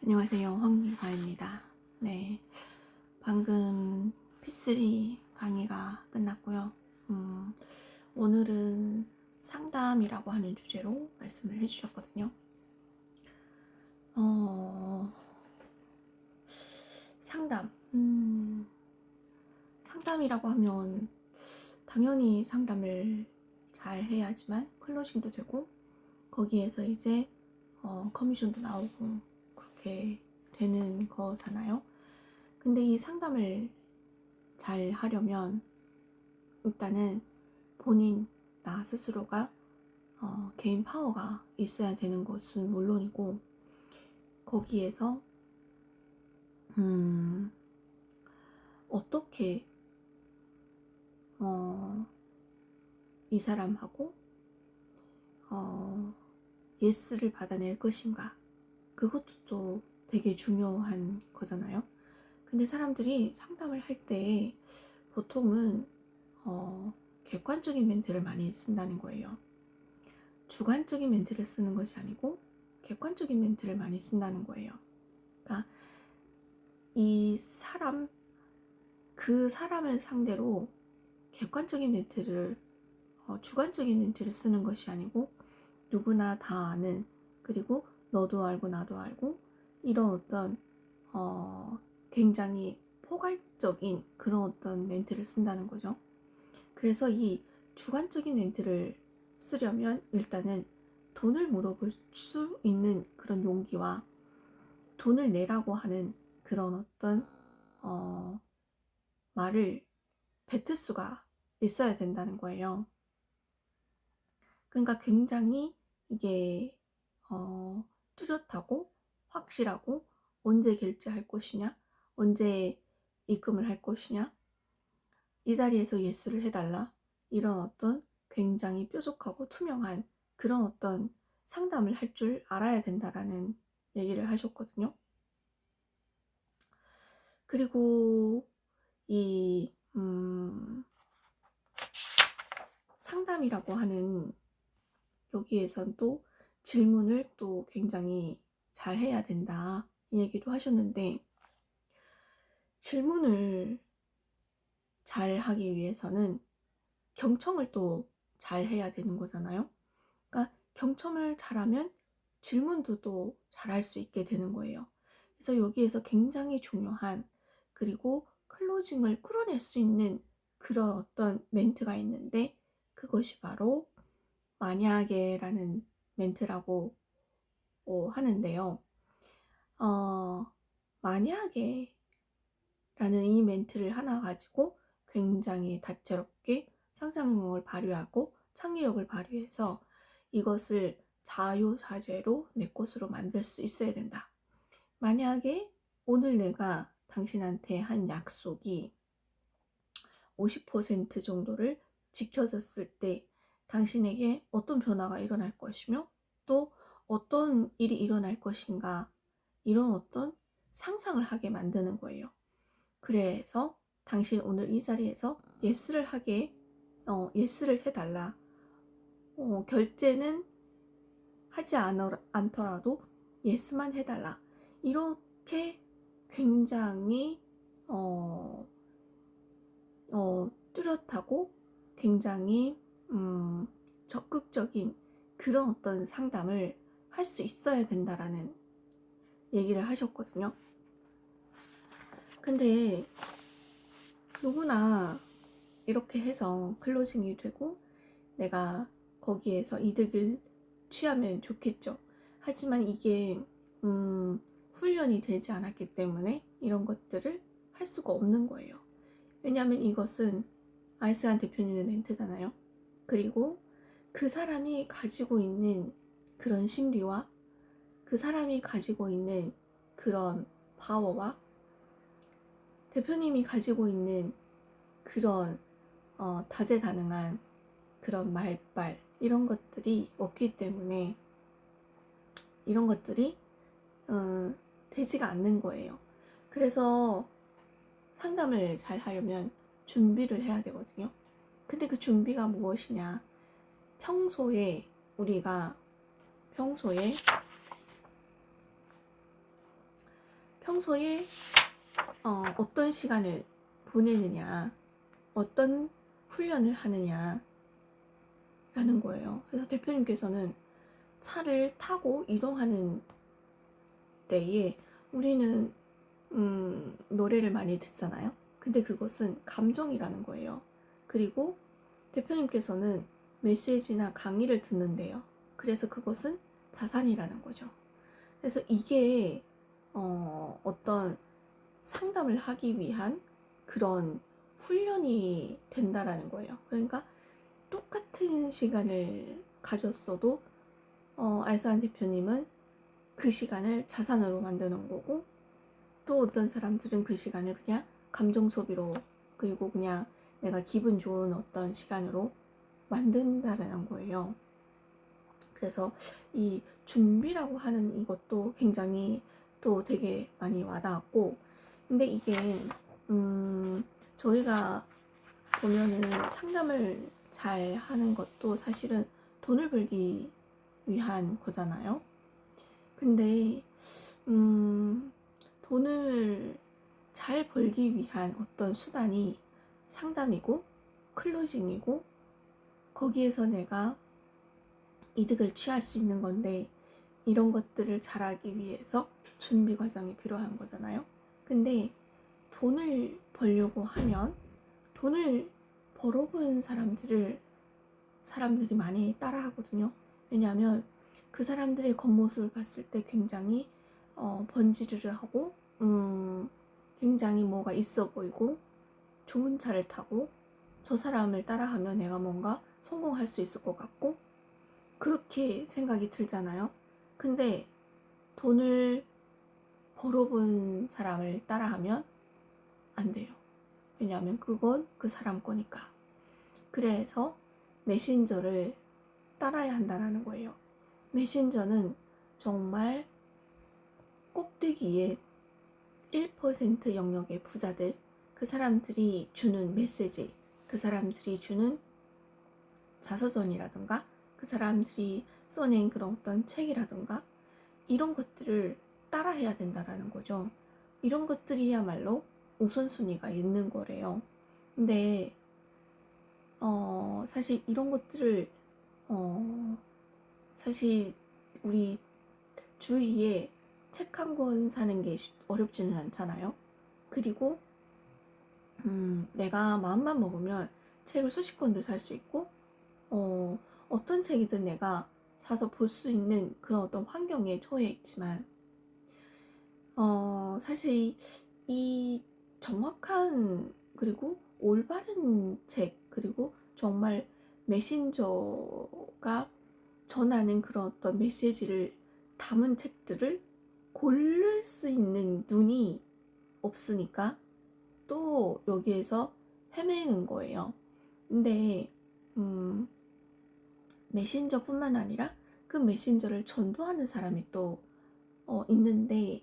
안녕하세요. 황미화입니다. 네, 방금 P3 강의가 끝났고요. 오늘은 상담이라고 하는 주제로 말씀을 해주셨거든요. 상담. 상담이라고 하면 당연히 상담을 잘 해야지만 클로징도 되고 거기에서 이제 커미션도 나오고 그렇게 되는 거잖아요. 근데 이 상담을 잘 하려면 일단은 본인 나 스스로가 개인 파워가 있어야 되는 것은 물론이고 거기에서 어떻게 이 사람하고 예스를 받아낼 것인가, 그것도 또 되게 중요한 거잖아요. 근데 사람들이 상담을 할 때 보통은 객관적인 멘트를 많이 쓴다는 거예요. 주관적인 멘트를 쓰는 것이 아니고 객관적인 멘트를 많이 쓴다는 거예요. 그러니까 이 사람, 그 사람을 상대로 객관적인 멘트를 주관적인 멘트를 쓰는 것이 아니고 누구나 다 아는, 그리고 너도 알고 나도 알고 이런 어떤 굉장히 포괄적인 그런 어떤 멘트를 쓴다는 거죠. 그래서 이 주관적인 멘트를 쓰려면 일단은 돈을 물어볼 수 있는 그런 용기와 돈을 내라고 하는 그런 어떤 말을 뱉을 수가 있어야 된다는 거예요. 그러니까 굉장히 이게 뚜렷하고 확실하고 언제 결제할 것이냐, 언제 입금을 할 것이냐, 이 자리에서 예스를 해달라, 이런 어떤 굉장히 뾰족하고 투명한 그런 어떤 상담을 할 줄 알아야 된다라는 얘기를 하셨거든요. 그리고 이 상담이라고 하는 여기에선 또 질문을 또 굉장히 잘 해야 된다, 이 얘기도 하셨는데, 질문을 잘 하기 위해서는 경청을 또 잘 해야 되는 거잖아요. 그러니까 경청을 잘하면 질문도 또 잘할 수 있게 되는 거예요. 그래서 여기에서 굉장히 중요한, 그리고 클로징을 끌어낼 수 있는 그런 어떤 멘트가 있는데, 그것이 바로 만약에라는 멘트라고 하는데요. 만약에 라는 이 멘트를 하나 가지고 굉장히 다채롭게 상상력을 발휘하고 창의력을 발휘해서 이것을 자유자재로 내 것으로 만들 수 있어야 된다. 만약에 오늘 내가 당신한테 한 약속이 50% 정도를 지켜졌을 때 당신에게 어떤 변화가 일어날 것이며 또 어떤 일이 일어날 것인가, 이런 어떤 상상을 하게 만드는 거예요. 그래서 당신 오늘 이 자리에서 예스를 하게 예스를 해달라. 결제는 하지 않더라도 예스만 해달라. 이렇게 굉장히 뚜렷하고 굉장히 적극적인 그런 어떤 상담을 할 수 있어야 된다라는 얘기를 하셨거든요. 근데 누구나 이렇게 해서 클로징이 되고 내가 거기에서 이득을 취하면 좋겠죠. 하지만 이게 훈련이 되지 않았기 때문에 이런 것들을 할 수가 없는 거예요. 왜냐하면 이것은 아이스한 대표님의 멘트잖아요. 그리고 그 사람이 가지고 있는 그런 심리와 그 사람이 가지고 있는 그런 파워와 대표님이 가지고 있는 그런 다재다능한 그런 말빨, 이런 것들이 없기 때문에 이런 것들이 되지가 않는 거예요. 그래서 상담을 잘 하려면 준비를 해야 되거든요. 근데 그 준비가 무엇이냐, 우리가 평소에 평소에 어떤 시간을 보내느냐, 어떤 훈련을 하느냐 라는 거예요. 그래서 대표님께서는 차를 타고 이동하는 때에 우리는 노래를 많이 듣잖아요. 근데 그것은 감정이라는 거예요. 그리고 대표님께서는 메시지나 강의를 듣는데요. 그래서 그것은 자산이라는 거죠. 그래서 이게 어떤 상담을 하기 위한 그런 훈련이 된다라는 거예요. 그러니까 똑같은 시간을 가졌어도 알싸한 대표님은 그 시간을 자산으로 만드는 거고, 또 어떤 사람들은 그 시간을 그냥 감정 소비로, 그리고 그냥 내가 기분 좋은 어떤 시간으로 만든다라는 거예요. 그래서 이 준비라고 하는 이것도 굉장히 또 되게 많이 와닿았고, 근데 이게 저희가 보면은 상담을 잘 하는 것도 사실은 돈을 벌기 위한 거잖아요. 근데 돈을 잘 벌기 위한 어떤 수단이 상담이고 클로징이고, 거기에서 내가 이득을 취할 수 있는 건데, 이런 것들을 잘하기 위해서 준비 과정이 필요한 거잖아요. 근데 돈을 벌려고 하면 돈을 벌어본 사람들이 많이 따라하거든요. 왜냐하면 그 사람들의 겉모습을 봤을 때 굉장히 번지르르 하고 굉장히 뭐가 있어 보이고 좋은 차를 타고, 저 사람을 따라하면 내가 뭔가 성공할 수 있을 것 같고 그렇게 생각이 들잖아요. 근데 돈을 벌어본 사람을 따라하면 안 돼요. 왜냐하면 그건 그 사람 거니까. 그래서 메신저를 따라야 한다는 거예요. 메신저는 정말 꼭대기에 1% 영역의 부자들, 그 사람들이 주는 메시지, 그 사람들이 주는 자서전이라든가 그 사람들이 써낸 그런 어떤 책이라든가 이런 것들을 따라해야 된다라는 거죠. 이런 것들이야말로 우선순위가 있는 거래요. 근데 사실 이런 것들을 사실 우리 주위에 책 한 권 사는 게 어렵지는 않잖아요. 그리고 내가 마음만 먹으면 책을 수십 권도 살 수 있고 어떤 책이든 내가 사서 볼 수 있는 그런 어떤 환경에 처해 있지만 사실 이 정확한 그리고 올바른 책, 그리고 정말 메신저가 전하는 그런 어떤 메시지를 담은 책들을 고를 수 있는 눈이 없으니까 또 여기에서 헤매는 거예요. 근데 메신저뿐만 아니라 그 메신저를 전도하는 사람이 또 있는데,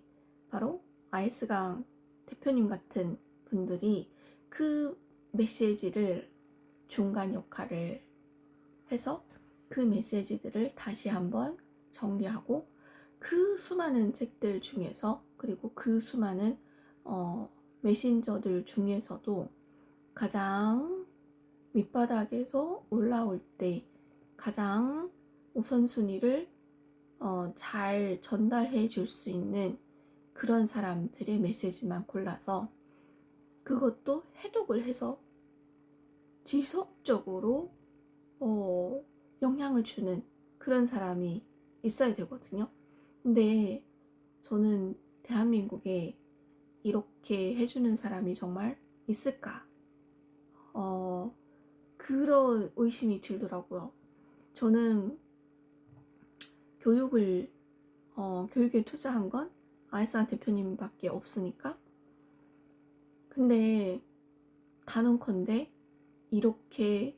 바로 아이스강 대표님 같은 분들이 그 메시지를 중간 역할을 해서 그 메시지들을 다시 한번 정리하고, 그 수많은 책들 중에서, 그리고 그 수많은 메신저들 중에서도 가장 밑바닥에서 올라올 때 가장 우선순위를 잘 전달해 줄 수 있는 그런 사람들의 메시지만 골라서, 그것도 해독을 해서 지속적으로 영향을 주는 그런 사람이 있어야 되거든요. 근데 저는 대한민국에 이렇게 해주는 사람이 정말 있을까? 그런 의심이 들더라고요. 저는 교육에 투자한 건 아이스한 대표님밖에 없으니까. 근데 단언컨대 이렇게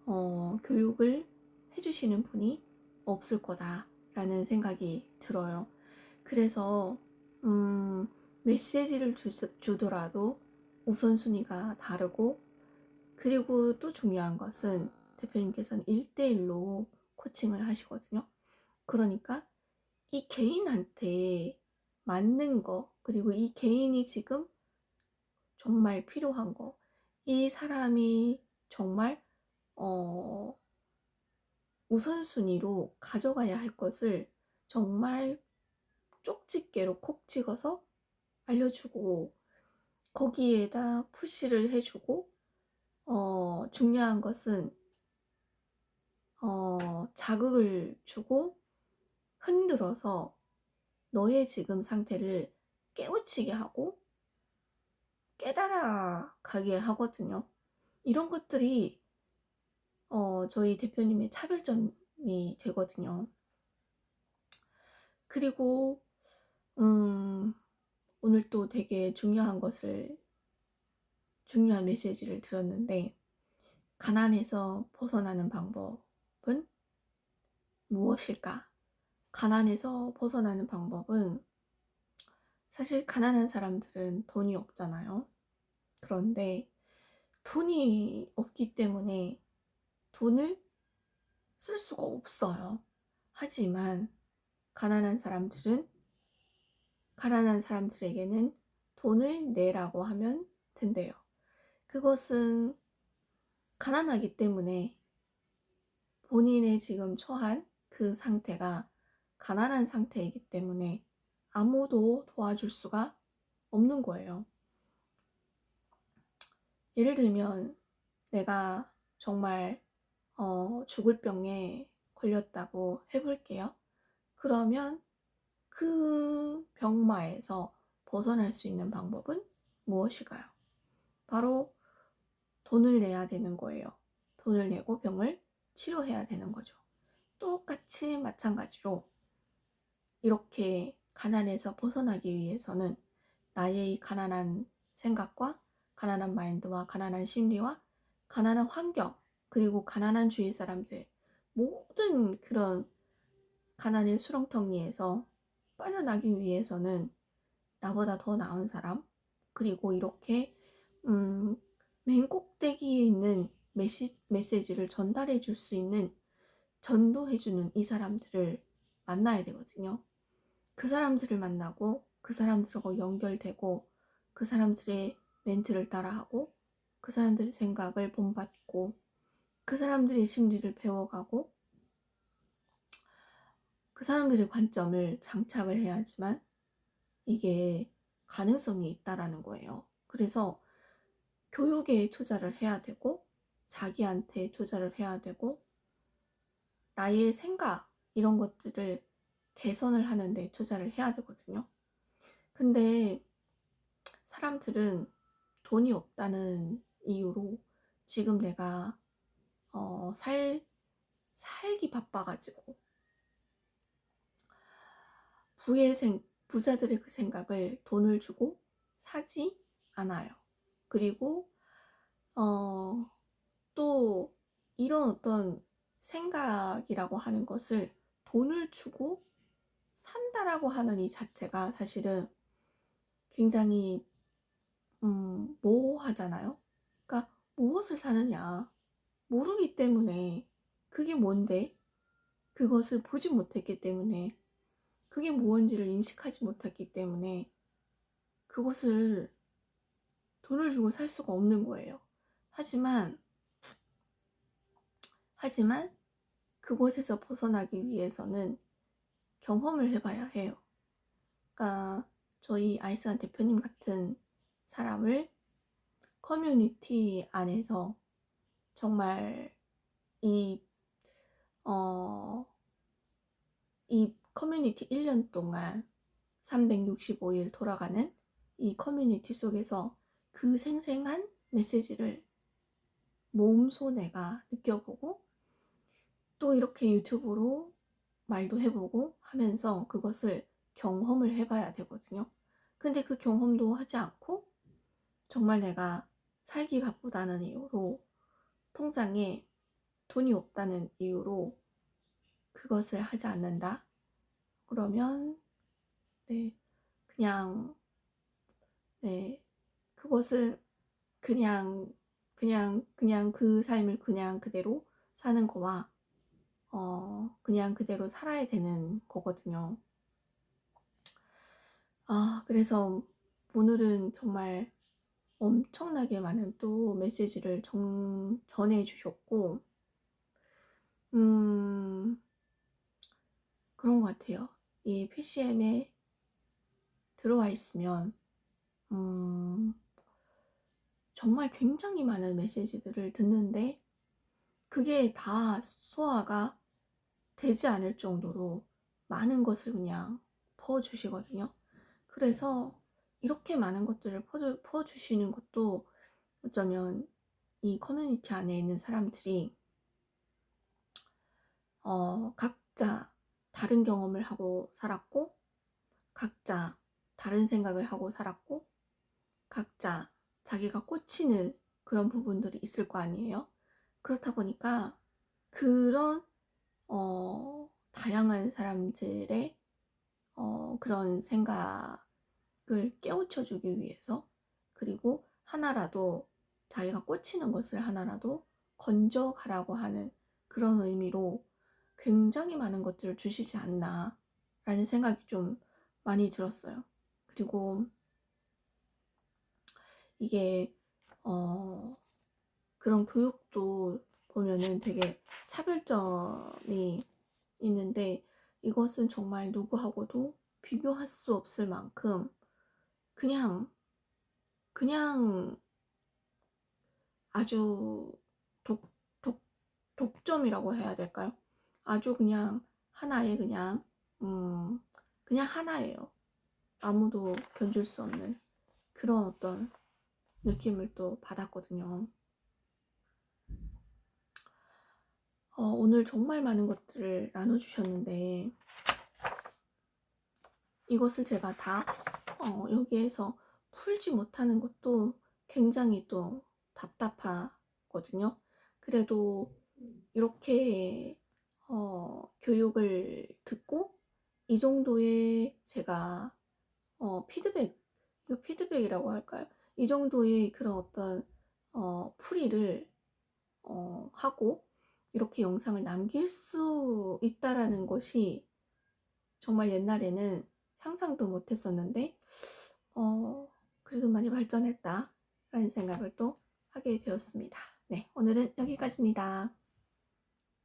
교육을 해주시는 분이 없을 거다라는 생각이 들어요. 그래서 메시지를 주더라도 우선순위가 다르고, 그리고 또 중요한 것은 대표님께서는 1대1로 코칭을 하시거든요. 그러니까 이 개인한테 맞는 거, 그리고 이 개인이 지금 정말 필요한 거, 이 사람이 정말 어 우선순위로 가져가야 할 것을 정말 쪽집게로 콕 찍어서 알려주고, 거기에다 푸시를 해주고, 중요한 것은 자극을 주고 흔들어서 너의 지금 상태를 깨우치게 하고 깨달아 가게 하거든요. 이런 것들이 저희 대표님의 차별점이 되거든요. 그리고 오늘 또 되게 중요한 메시지를 들었는데, 가난에서 벗어나는 방법은 무엇일까? 가난에서 벗어나는 방법은, 사실 가난한 사람들은 돈이 없잖아요. 그런데 돈이 없기 때문에 돈을 쓸 수가 없어요. 하지만 가난한 사람들에게는 돈을 내라고 하면 된대요. 그것은 가난하기 때문에 본인의 지금 처한 그 상태가 가난한 상태이기 때문에 아무도 도와줄 수가 없는 거예요. 예를 들면 내가 정말 죽을 병에 걸렸다고 해볼게요. 그러면 그 병마에서 벗어날 수 있는 방법은 무엇일까요? 바로 돈을 내야 되는 거예요. 돈을 내고 병을 치료해야 되는 거죠. 똑같이 마찬가지로 이렇게 가난에서 벗어나기 위해서는 나의 가난한 생각과 가난한 마인드와 가난한 심리와 가난한 환경, 그리고 가난한 주위 사람들, 모든 그런 가난의 수렁텅이에서 빠져나기 위해서는 나보다 더 나은 사람, 그리고 이렇게 맨 꼭대기에 있는 메시지를 전달해 줄 수 있는, 전도해 주는 이 사람들을 만나야 되거든요. 그 사람들을 만나고 그 사람들하고 연결되고 그 사람들의 멘트를 따라하고 그 사람들의 생각을 본받고 그 사람들의 심리를 배워가고 그 사람들의 관점을 장착을 해야지만 이게 가능성이 있다라는 거예요. 그래서 교육에 투자를 해야 되고 자기한테 투자를 해야 되고 나의 생각 이런 것들을 개선을 하는데 투자를 해야 되거든요. 근데 사람들은 돈이 없다는 이유로 지금 내가 살기 바빠가지고 부자들의 그 생각을 돈을 주고 사지 않아요. 그리고 또 이런 어떤 생각이라고 하는 것을 돈을 주고 산다라고 하는 이 자체가 사실은 굉장히 모호하잖아요. 그러니까 무엇을 사느냐 모르기 때문에, 그게 뭔데? 그것을 보지 못했기 때문에, 그게 무언지를 인식하지 못했기 때문에 그것을 돈을 주고 살 수가 없는 거예요. 하지만 그곳에서 벗어나기 위해서는 경험을 해봐야 해요. 그러니까 저희 아이스한 대표님 같은 사람을 커뮤니티 안에서 정말 이 커뮤니티 1년 동안 365일 돌아가는 이 커뮤니티 속에서 그 생생한 메시지를 몸소 내가 느껴보고 또 이렇게 유튜브로 말도 해보고 하면서 그것을 경험을 해봐야 되거든요. 근데 그 경험도 하지 않고 정말 내가 살기 바쁘다는 이유로, 통장에 돈이 없다는 이유로 그것을 하지 않는다? 그러면 네, 그냥 그것을 그냥 그 삶을 그냥 그대로 사는 거와 그냥 그대로 살아야 되는 거거든요. 그래서 오늘은 정말 엄청나게 많은 또 메시지를 전해 주셨고, 음, 그런 것 같아요. 이 PCM에 들어와 있으면, 음, 정말 굉장히 많은 메시지들을 듣는데, 그게 다 소화가 되지 않을 정도로 많은 것을 그냥 퍼주시거든요. 그래서 이렇게 많은 것들을 퍼주시는 것도 어쩌면 이 커뮤니티 안에 있는 사람들이 각자 다른 경험을 하고 살았고, 각자 다른 생각을 하고 살았고, 각자 자기가 꽂히는 그런 부분들이 있을 거 아니에요. 그렇다 보니까 그런 다양한 사람들의 그런 생각을 깨우쳐주기 위해서, 그리고 하나라도 자기가 꽂히는 것을 하나라도 건져가라고 하는 그런 의미로 굉장히 많은 것들을 주시지 않나 라는 생각이 좀 많이 들었어요. 그리고 이게 그런 교육도 보면은 되게 차별점이 있는데, 이것은 정말 누구하고도 비교할 수 없을 만큼 그냥 그냥 아주 독, 독, 독점이라고 해야 될까요? 아주 그냥 하나의 그냥 하나예요. 아무도 견줄 수 없는 그런 어떤 느낌을 또 받았거든요. 오늘 정말 많은 것들을 나눠주셨는데, 이것을 제가 다 여기에서 풀지 못하는 것도 굉장히 또 답답하거든요. 그래도 이렇게 교육을 듣고 이 정도의 제가 이거 피드백이라고 할까요? 이 정도의 그런 어떤 풀이를 하고 이렇게 영상을 남길 수 있다라는 것이 정말 옛날에는 상상도 못했었는데, 그래도 많이 발전했다라는 생각을 또 하게 되었습니다. 네, 오늘은 여기까지입니다.